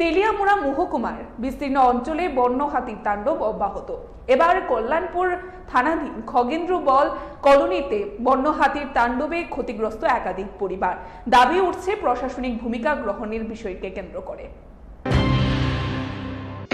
তেলিয়ামুড়া মহকুমার বিস্তীর্ণ অঞ্চলে বন্য হাতির তাণ্ডব অব্যাহত। এবার কল্যাণপুর থানাধীন খগেন্দ্র বল কলোনিতে বন্য হাতির তাণ্ডবে ক্ষতিগ্রস্ত একাধিক পরিবার। দাবি উঠছে প্রশাসনিক ভূমিকা গ্রহণের বিষয়কে কেন্দ্র করে।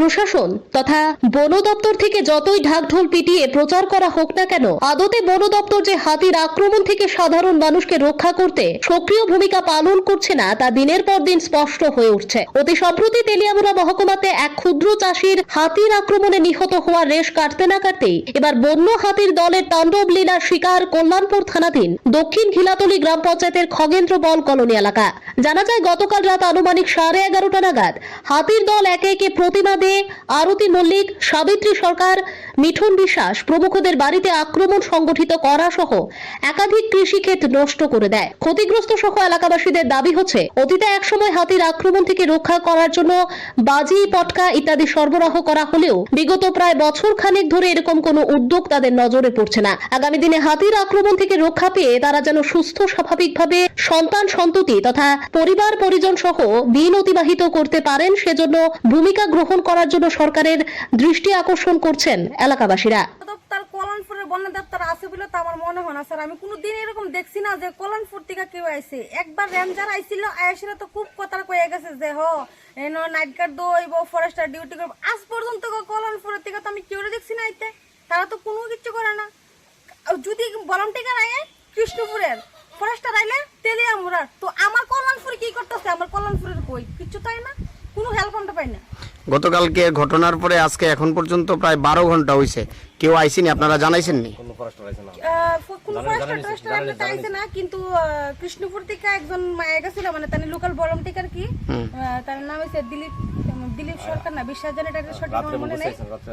প্রশাসন তথা বন দপ্তর থেকে যতই ঢাকঢোল পিটিয়ে প্রচার করা হোক না কেন, আদতে বন দপ্তর যে হাতির আক্রমণ থেকে সাধারণ মানুষকে রক্ষা করতে সক্রিয় ভূমিকা পালন করছে না তা দিনের পর দিন স্পষ্ট হয়ে উঠছে। অতি সম্প্রতি তেলিয়ামুড়া মহকুমাতে এক ক্ষুদ্র চাষির হাতির আক্রমণে নিহত হওয়ার রেশ কাটতে না কাটতেই এবার বন্য হাতির দলের তাণ্ডব লীলার শিকার কল্যাণপুর থানাধীন দক্ষিণ ঘিলাতলি গ্রাম পঞ্চায়েতের খগেন্দ্র বল কলোনি এলাকা। জানা যায়, গতকাল রাত আনুমানিক 11:30 নাগাদ হাতির দল একে একে প্রতিমা দে, আরতি মল্লিক, সাবিত্রী সরকার, মিঠুন বিশ্বাস প্রমুখদের বাড়িতে আক্রমণ সংগঠিত করা সহ একাধিক কৃষিক্ষেত নষ্ট করে দেয়। ক্ষতিগ্রস্ত সহ এলাকাবাসীদের দাবি হচ্ছে, অতীতে একসময় হাতির আক্রমণ থেকে রক্ষা করার জন্য বাজি, পটকা ইত্যাদি সরবরাহ করা হলেও বিগত প্রায় বছর খানেক ধরে এরকম কোনো উদ্যোগ তাদের নজরে পড়ছে না। আগামী দিনে হাতির আক্রমণ থেকে রক্ষা পেয়ে তারা যেন সুস্থ স্বাভাবিকভাবে সন্তান সন্ততি তথা পরিবার পরিজন সহ দিন অতিবাহিত করতে পারেন, সেজন্য ভূমিকা গ্রহণ করার জন্য সরকারের দৃষ্টি আকর্ষণ করছেন এলাকাবাসীরা। কল্যাণপুরের বন দপ্তর আছে বলে তো আমার মনে হয় না স্যার। আমি কোনোদিন এরকম দেখছি না যে কল্যাণপুর থেকে কেউ আইছে। একবার রেঞ্জার আইছিল, আইসিরা তো খুব কথা কয়ে গেছে যে নাইট গার্ড দইব, ফরেস্টার ডিউটি করবো। আজ পর্যন্ত কল্যাণপুরের থেকে তো আমি কেউ দেখছি না আইতে। তারা তো কোনো কিছু করে না। যদি ভলান্টিয়ার আয় কৃষ্ণপুরের, ফরেস্টার আইলে তেলিয়ামুড়ার, তো আমার কল্যাণপুরে কি করতেছে? আমার কল্যাণপুরের কই কিচ্ছু তাই না, কোনো হেল্প আমরা পাই না। গতকালকে ঘটনার পরে আজকে এখন পর্যন্ত প্রায় 12 ঘন্টা হয়েছে, কেউ আইসেনি? আপনারা জানাইছেন নি? কিন্তু কৃষ্ণপুর থেকে একজন মায়া গেছিল, মানে তার লোকাল ভলান্টিয়ার কি তার নাম হচ্ছে দিলীপ সরকার না বিশ্বাস জানি, এটা সঠিক মনে নেই।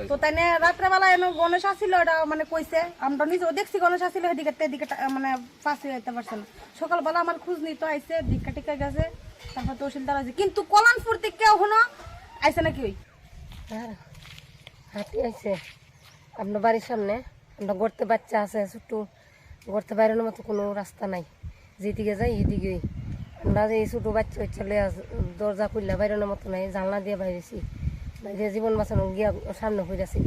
তো তাই রাত্রেবেলা গণেশ আসছিল, এটা মানে কইছে, আমরা নিজেও দেখছি গণেশ আসছিল, এদিকে মানে পাশে যেতে পারছে না। সকালবেলা আমার খোঁজ নিতে আইসে, দীক্ষা টিকা গেছে, তারপর তহসিলদার আছে, কিন্তু কল্যাণপুর থেকে এখনো আইসে নাকি? ওই হাতি আইছে আপনার বাড়ির সামনে। আমরা গড়তে বাচ্চা আছে, ছোট্ট গড়তে বাইরের মতো কোনো রাস্তা নাই, যেদিকে যাই এদিকেই। আমরা যে এই ছোটো বাচ্চা চলে দরজা খুললে বাইরের মতো নাই, জানলা দিয়ে বাইরেছি, বাইরে জীবন বাঁচানো গিয়া সামনে হইয়াছি।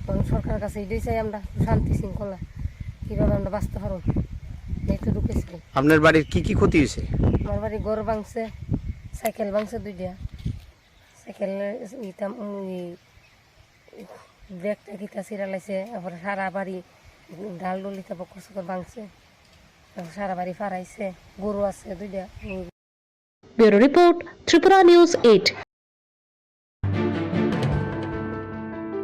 তখন সরকারের কাছে এটাই চাই আমরা, শান্তি শৃঙ্খলা কীভাবে আমরা বাঁচতে পারব, এই তো ঢুকেছি। আপনার বাড়ির কি কি ক্ষতি হয়েছে? আমার বাড়ি ঘর ভাঙছে, সাইকেল ভাঙছে 2টা, সাইকেলের ব্রেকটা কিতা চিরালাইছে, তারপরে সারা বাড়ি ডাল ডলিতা বকর সকর ভাঙছে, সারা বাড়ি ফারাইছে, গরু আছে 2টা। Bureau report, Tripura news 8।